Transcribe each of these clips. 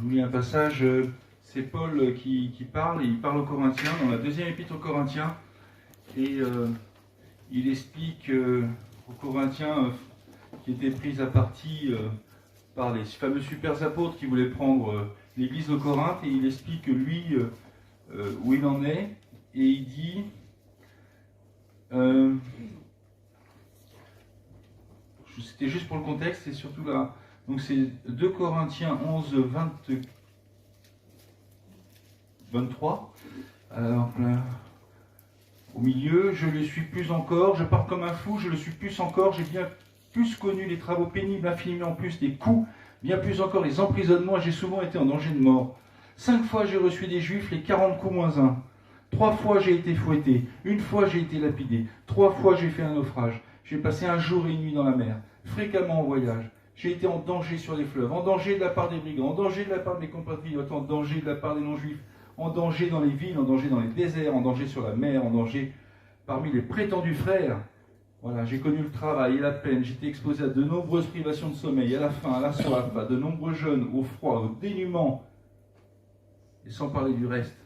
vous lis un passage, c'est Paul qui parle, et il parle aux Corinthiens, dans la deuxième épître aux Corinthiens, et il explique aux Corinthiens qui étaient pris à partie par les fameux super apôtres qui voulaient prendre l'église de Corinthe, et il explique lui où il en est, et il dit c'était juste pour le contexte, c'est surtout là. Donc c'est 2 Corinthiens 11, 23. Alors là, au milieu, je le suis plus encore, je pars comme un fou, je le suis plus encore, j'ai bien plus connu les travaux pénibles, infiniment plus les coups, bien plus encore les emprisonnements, et j'ai souvent été en danger de mort. 5 fois j'ai reçu des Juifs les 40 coups moins 1. 3 fois j'ai été fouetté, 1 fois j'ai été lapidé, 3 fois j'ai fait un naufrage, j'ai passé un jour et une nuit dans la mer, fréquemment en voyage. J'ai été en danger sur les fleuves, en danger de la part des brigands, en danger de la part de mes compatriotes, en danger de la part des non-juifs, en danger dans les villes, en danger dans les déserts, en danger sur la mer, en danger parmi les prétendus frères. Voilà, j'ai connu le travail et la peine, j'étais exposé à de nombreuses privations de sommeil, à la faim, à la soif, à de nombreux jeûnes, au froid, au dénuement, et sans parler du reste.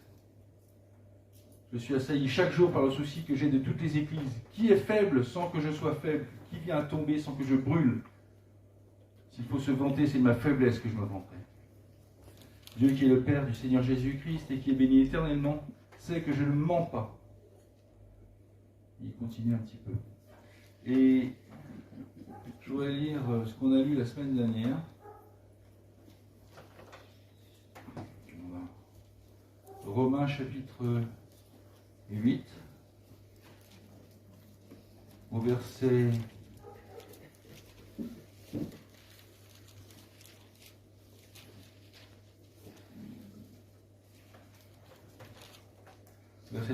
Je suis assailli chaque jour par le souci que j'ai de toutes les églises. Qui est faible sans que je sois faible? Qui vient à tomber sans que je brûle? S'il faut se vanter, c'est de ma faiblesse que je me vanterai. Dieu qui est le Père du Seigneur Jésus-Christ et qui est béni éternellement, sait que je ne mens pas. Il continue un petit peu. Et je voudrais lire ce qu'on a lu la semaine dernière. Romains chapitre 8, au verset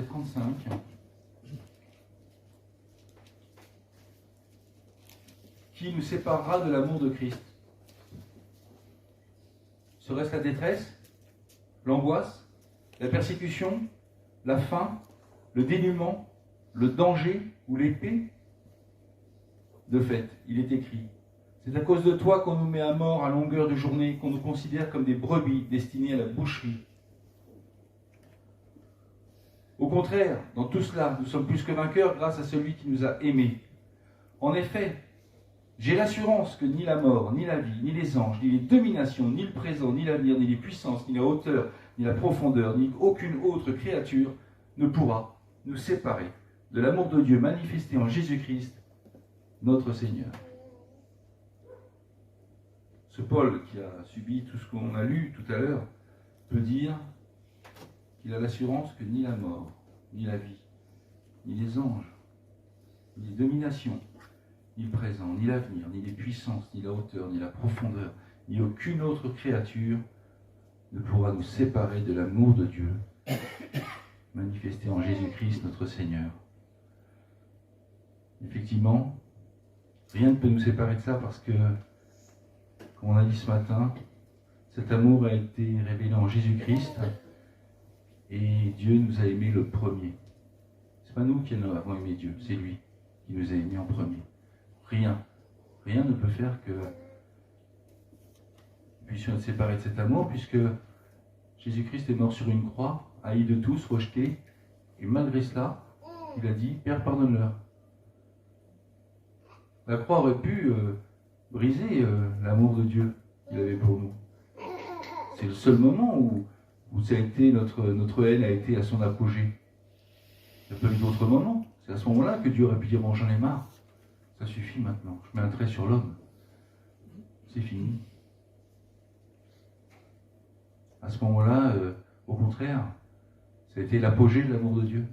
35. Qui nous séparera de l'amour de Christ? Serait-ce la détresse, l'angoisse, la persécution, la faim, le dénuement, le danger ou l'épée? De fait, il est écrit: c'est à cause de toi qu'on nous met à mort à longueur de journée, qu'on nous considère comme des brebis destinées à la boucherie. Au contraire, dans tout cela, nous sommes plus que vainqueurs grâce à celui qui nous a aimés. En effet, j'ai l'assurance que ni la mort, ni la vie, ni les anges, ni les dominations, ni le présent, ni l'avenir, ni les puissances, ni la hauteur, ni la profondeur, ni aucune autre créature ne pourra nous séparer de l'amour de Dieu manifesté en Jésus-Christ, notre Seigneur. Ce Paul qui a subi tout ce qu'on a lu tout à l'heure peut dire qu'il a l'assurance que ni la mort, ni la vie, ni les anges, ni les dominations, ni le présent, ni l'avenir, ni les puissances, ni la hauteur, ni la profondeur, ni aucune autre créature ne pourra nous séparer de l'amour de Dieu manifesté en Jésus-Christ notre Seigneur. Effectivement, rien ne peut nous séparer de ça parce que, comme on a dit ce matin, cet amour a été révélé en Jésus-Christ et Dieu nous a aimés le premier. C'est pas nous qui avons aimé Dieu, c'est lui qui nous a aimés en premier. Rien ne peut faire que nous puissions être séparés de cet amour, puisque Jésus-Christ est mort sur une croix, haï de tous, rejeté, et malgré cela, il a dit: Père, pardonne-leur. La croix aurait pu briser l'amour de Dieu qu'il avait pour nous. C'est le seul moment où ça a été notre haine a été à son apogée. Il n'y a pas eu d'autre moment. C'est à ce moment-là que Dieu aurait pu dire: bon, j'en ai marre. Ça suffit maintenant. Je mets un trait sur l'homme. C'est fini. À ce moment-là, au contraire, ça a été l'apogée de l'amour de Dieu.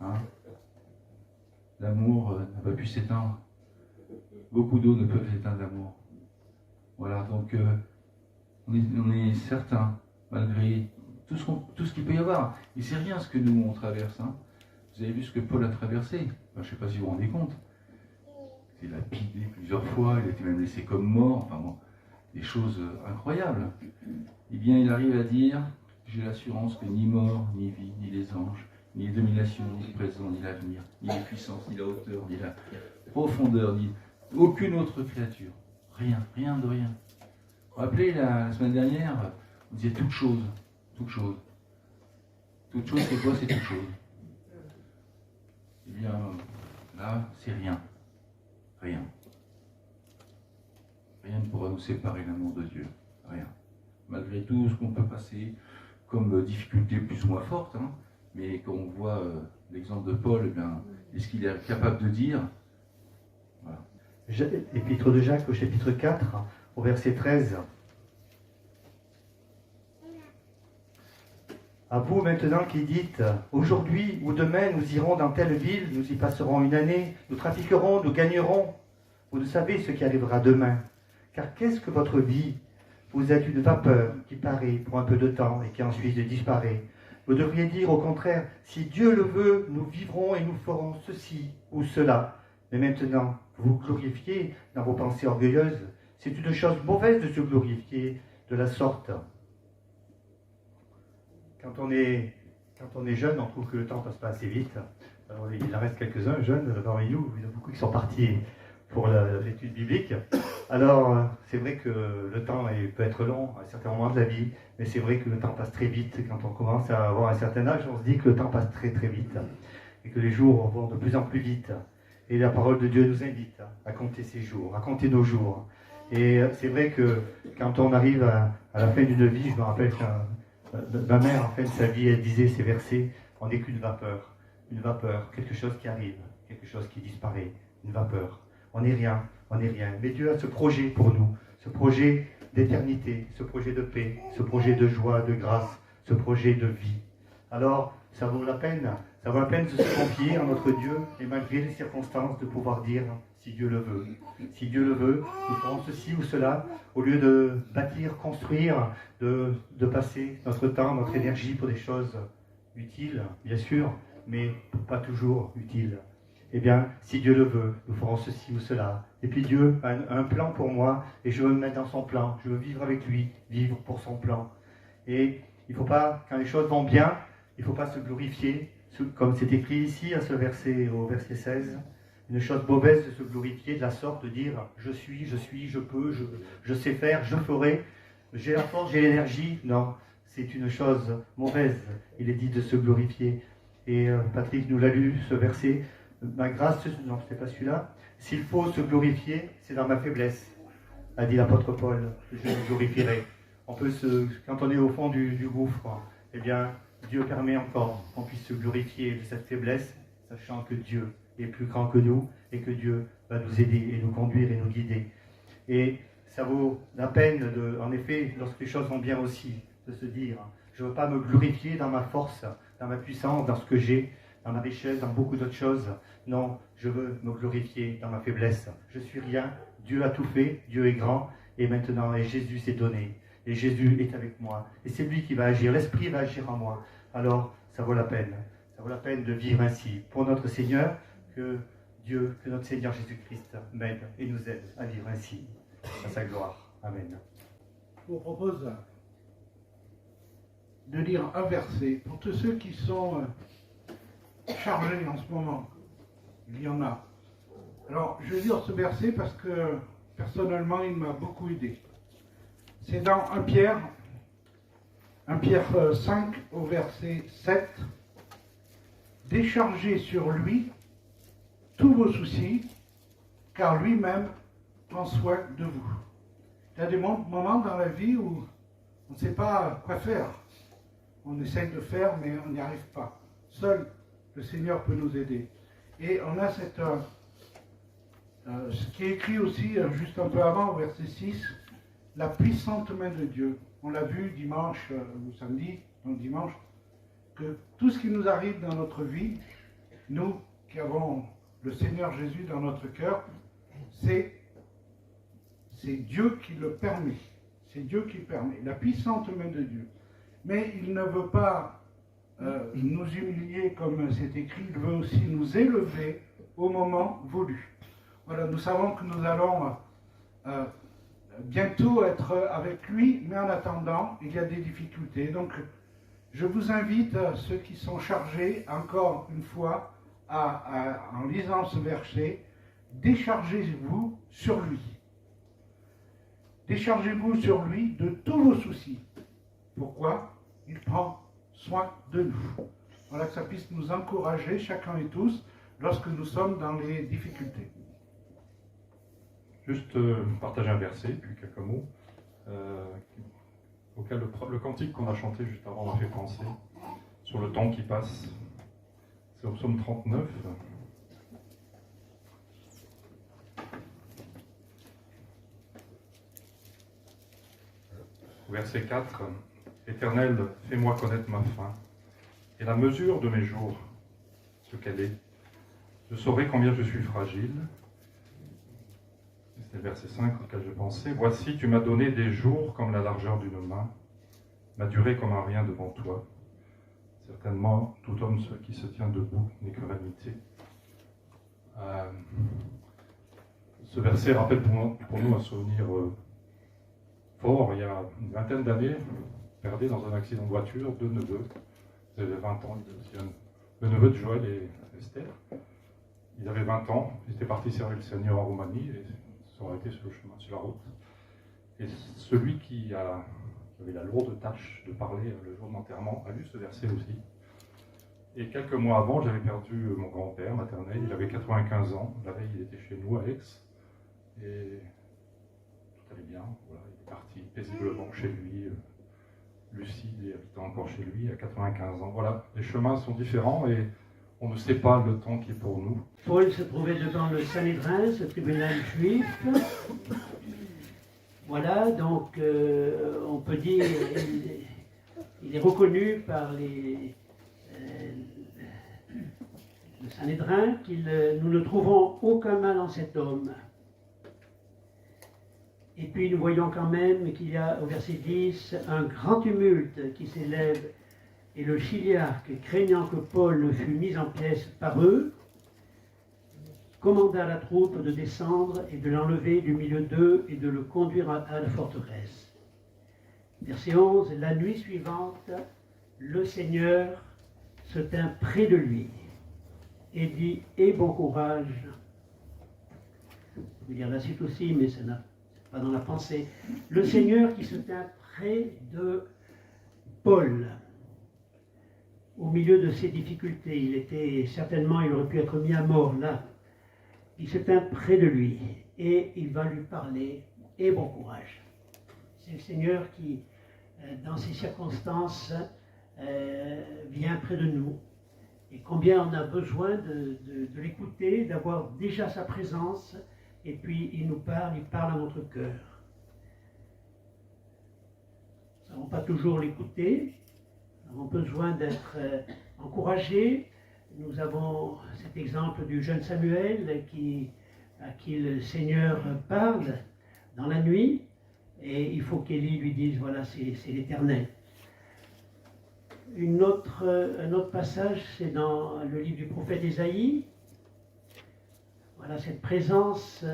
Hein? L'amour n'a pas pu s'éteindre. Beaucoup d'eau ne peuvent éteindre l'amour. Voilà, donc on est certain, malgré tout ce qu'il peut y avoir. Et c'est rien ce que nous on traverse. Hein. Vous avez vu ce que Paul a traversé. Enfin, je ne sais pas si vous vous rendez compte. Il a lapidé plusieurs fois, il a été même laissé comme mort. Enfin bon, des choses incroyables. Eh bien, il arrive à dire: j'ai l'assurance que ni mort, ni vie, ni les anges, ni les dominations, ni le présent, ni l'avenir, ni les puissances, ni la hauteur, ni la profondeur, ni aucune autre créature. Rien de rien. vous rappelez, la semaine dernière, on disait toute chose. Toute chose. Toute chose, c'est quoi? C'est toute chose. Eh bien, là, c'est rien. Rien. Rien ne pourra nous séparer de l'amour de Dieu. Rien. Malgré tout ce qu'on peut passer comme difficulté plus ou moins forte, hein, mais quand on voit l'exemple de Paul, eh bien, est-ce qu'il est capable de dire? Voilà. Épître de Jacques au chapitre 4, au verset 13. À vous maintenant qui dites, aujourd'hui ou demain nous irons dans telle ville, nous y passerons une année, nous trafiquerons, nous gagnerons. Vous ne savez ce qui arrivera demain. Car qu'est-ce que votre vie? Vous êtes une vapeur qui paraît pour un peu de temps et qui ensuite disparaît. Vous devriez dire au contraire, si Dieu le veut, nous vivrons et nous ferons ceci ou cela. Mais maintenant, vous vous glorifiez dans vos pensées orgueilleuses. C'est une chose mauvaise de se glorifier de la sorte. Quand on est jeune, on trouve que le temps passe pas assez vite. Alors, il en reste quelques-uns jeunes parmi nous, il y en a beaucoup qui sont partis pour l'étude biblique. Alors, c'est vrai que le temps peut être long à certains moments de la vie, mais c'est vrai que le temps passe très vite. Quand on commence à avoir un certain âge, on se dit que le temps passe très très vite et que les jours vont de plus en plus vite. Et la parole de Dieu nous invite à compter ces jours, à compter nos jours. Et c'est vrai que quand on arrive à la fin d'une vie, je me rappelle que ma mère, en fin de sa vie, elle disait ces versets, on n'est qu'une vapeur, quelque chose qui arrive, quelque chose qui disparaît, une vapeur. On n'est rien, on n'est rien. Mais Dieu a ce projet pour nous, ce projet d'éternité, ce projet de paix, ce projet de joie, de grâce, ce projet de vie. Alors, ça vaut la peine de se confier à notre Dieu et malgré les circonstances de pouvoir dire si Dieu le veut. Si Dieu le veut, nous ferons ceci ou cela, au lieu de bâtir, construire, de passer notre temps, notre énergie pour des choses utiles, bien sûr, mais pas toujours utiles. Eh bien, si Dieu le veut, nous ferons ceci ou cela. Et puis Dieu a un plan pour moi et je veux me mettre dans son plan. Je veux vivre avec lui, vivre pour son plan. Et il ne faut pas, quand les choses vont bien, il ne faut pas se glorifier, comme c'est écrit ici au verset 16. Une chose mauvaise de se glorifier de la sorte, de dire je suis, je peux, je sais faire, je ferai, j'ai la force, j'ai l'énergie. Non, c'est une chose mauvaise. Il est dit de se glorifier. Et Patrick nous l'a lu, ce verset. Ma grâce, non, c'est pas celui-là. S'il faut se glorifier, c'est dans ma faiblesse, a dit l'apôtre Paul. Je me glorifierai. Quand on est au fond du gouffre, eh bien, Dieu permet encore qu'on puisse se glorifier de cette faiblesse, sachant que Dieu est plus grand que nous et que Dieu va nous aider et nous conduire et nous guider. Et ça vaut la peine, en effet, lorsque les choses vont bien aussi, de se dire, je ne veux pas me glorifier dans ma force, dans ma puissance, dans ce que j'ai, dans ma richesse, dans beaucoup d'autres choses. Non, je veux me glorifier dans ma faiblesse. Je suis rien, Dieu a tout fait, Dieu est grand, et maintenant, et Jésus s'est donné, et Jésus est avec moi, et c'est lui qui va agir, l'Esprit va agir en moi. Alors, ça vaut la peine de vivre ainsi. Pour notre Seigneur, que notre Seigneur Jésus-Christ m'aide et nous aide à vivre ainsi, à sa gloire. Amen. Je vous propose de lire un verset pour tous ceux qui sont chargés en ce moment. Il y en a. Alors, je vais lire ce verset parce que personnellement, il m'a beaucoup aidé. C'est dans 1 Pierre 5 au verset 7. Déchargez sur lui tous vos soucis, car lui-même prend soin de vous. Il y a des moments dans la vie où on ne sait pas quoi faire. On essaye de faire, mais on n'y arrive pas. Seul le Seigneur peut nous aider. Et on a ce qui est écrit aussi juste un peu avant, au verset 6, la puissante main de Dieu. On l'a vu dimanche ou samedi, donc dimanche, que tout ce qui nous arrive dans notre vie, nous qui avons le Seigneur Jésus dans notre cœur, c'est Dieu qui le permet. C'est Dieu qui permet, la puissante main de Dieu. Mais il ne veut pas nous humilier comme c'est écrit, il veut aussi nous élever au moment voulu. Voilà, nous savons que nous allons bientôt être avec lui, mais en attendant, il y a des difficultés. Donc, je vous invite, ceux qui sont chargés, encore une fois, en lisant ce verset, déchargez-vous sur lui. Déchargez-vous sur lui de tous vos soucis. Pourquoi? Il prend soin de nous. Voilà, que ça puisse nous encourager, chacun et tous, lorsque nous sommes dans les difficultés. Juste partager un verset, puis quelques mots, auquel le cantique qu'on a chanté juste avant m'a fait penser, sur le temps qui passe. C'est au psaume 39. Verset 4. Éternel, fais-moi connaître ma faim, et la mesure de mes jours, ce qu'elle est. Je saurai combien je suis fragile. C'est le verset 5 auquel je pensais. Voici, tu m'as donné des jours comme la largeur d'une main, ma durée comme un rien devant toi. Certainement, tout homme qui se tient debout n'est que vanité. Ce verset rappelle pour nous un souvenir fort. Il y a une vingtaine d'années, perdu dans un accident de voiture, deux neveux. Ils avaient 20 ans. Le neveu de Joël et Esther. Ils avaient 20 ans. Ils étaient partis servir le Seigneur en Roumanie et ils sont arrêtés sur le chemin, sur la route. Et celui qui avait la lourde tâche de parler le jour de l'enterrement a lu ce verset aussi. Et quelques mois avant, j'avais perdu mon grand-père maternel. Il avait 95 ans. La veille, il était chez nous à Aix. Et tout allait bien. Voilà, il est parti paisiblement chez lui, lucide et habitant encore chez lui à 95 ans. Voilà, les chemins sont différents et on ne sait pas le temps qui est pour nous. Paul se trouvait devant le Sanhédrin, ce tribunal juif. Voilà, donc on peut dire il est reconnu par le Sanhédrin nous ne trouvons aucun mal en cet homme. Et puis nous voyons quand même qu'il y a au verset 10 un grand tumulte qui s'élève et le chiliarque, craignant que Paul ne fût mis en pièces par eux, commanda à la troupe de descendre et de l'enlever du milieu d'eux et de le conduire à la forteresse. Verset 11, la nuit suivante, le Seigneur se tint près de lui et dit « Aie bon courage ». Je peux dire la suite aussi, mais ce n'est pas dans la pensée. Le Seigneur qui se tint près de Paul, au milieu de ses difficultés, il aurait pu être mis à mort là. Il se tint près de lui et il va lui parler et bon courage. C'est le Seigneur qui, dans ces circonstances, vient près de nous. Et combien on a besoin de l'écouter, d'avoir déjà sa présence, et puis il parle à notre cœur. Nous n'avons pas toujours l'écouter, nous avons besoin d'être encouragés. Nous avons cet exemple du jeune Samuel à qui le Seigneur parle dans la nuit, et il faut qu'Élie lui dise, voilà, c'est l'Éternel. Un autre passage, c'est dans le livre du prophète Ésaïe. Voilà cette présence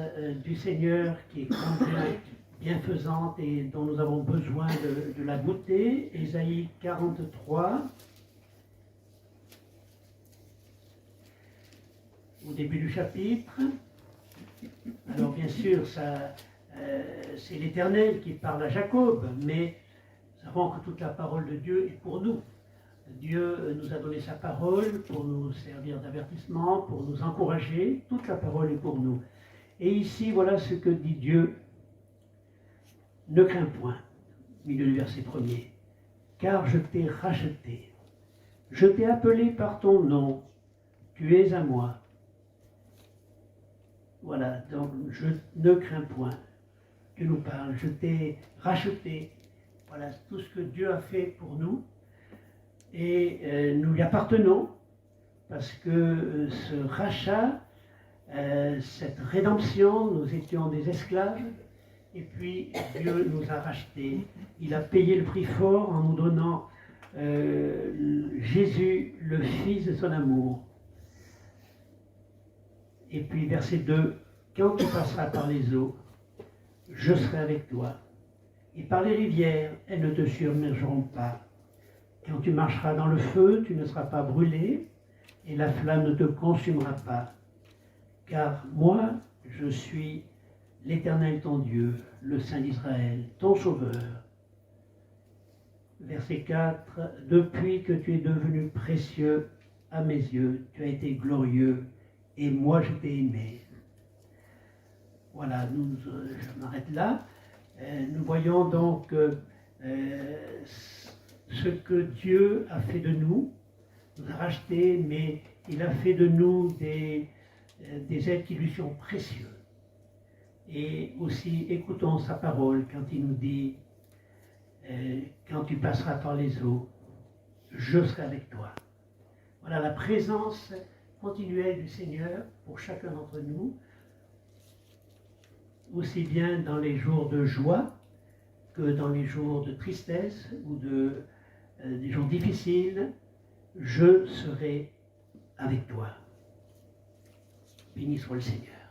du Seigneur qui est complète, bienfaisante et dont nous avons besoin de la goûter. Ésaïe 43. Au début du chapitre. Alors bien sûr, c'est l'Éternel qui parle à Jacob, mais nous savons que toute la parole de Dieu est pour nous. Dieu nous a donné sa parole pour nous servir d'avertissement, pour nous encourager. Toute la parole est pour nous. Et ici, voilà ce que dit Dieu. Ne crains point, milieu du verset 1er, car je t'ai racheté. Je t'ai appelé par ton nom. Tu es à moi. Voilà, donc je ne crains point. Dieu nous parle, je t'ai racheté. Voilà tout ce que Dieu a fait pour nous. Et nous lui appartenons, parce que ce rachat, cette rédemption, nous étions des esclaves, et puis Dieu nous a rachetés. Il a payé le prix fort en nous donnant Jésus, le Fils de son amour. Et puis verset 2, quand tu passeras par les eaux, je serai avec toi. Et par les rivières, elles ne te submergeront pas. Quand tu marcheras dans le feu, tu ne seras pas brûlé, et la flamme ne te consumera pas. Car moi, je suis l'Éternel ton Dieu, le Saint d'Israël, ton Sauveur. Verset 4, depuis que tu es devenu précieux à mes yeux, tu as été glorieux, et moi je t'ai aimé. Voilà, je m'arrête là. Nous voyons donc ce que Dieu a fait de nous. Il nous a rachetés, mais il a fait de nous des êtres qui lui sont précieux. Et aussi, écoutons sa parole quand il nous dit quand tu passeras par les eaux, je serai avec toi. Voilà la présence continuelle du Seigneur pour chacun d'entre nous, aussi bien dans les jours de joie que dans les jours de tristesse ou des jours difficiles. Je serai avec toi. Béni soit le Seigneur.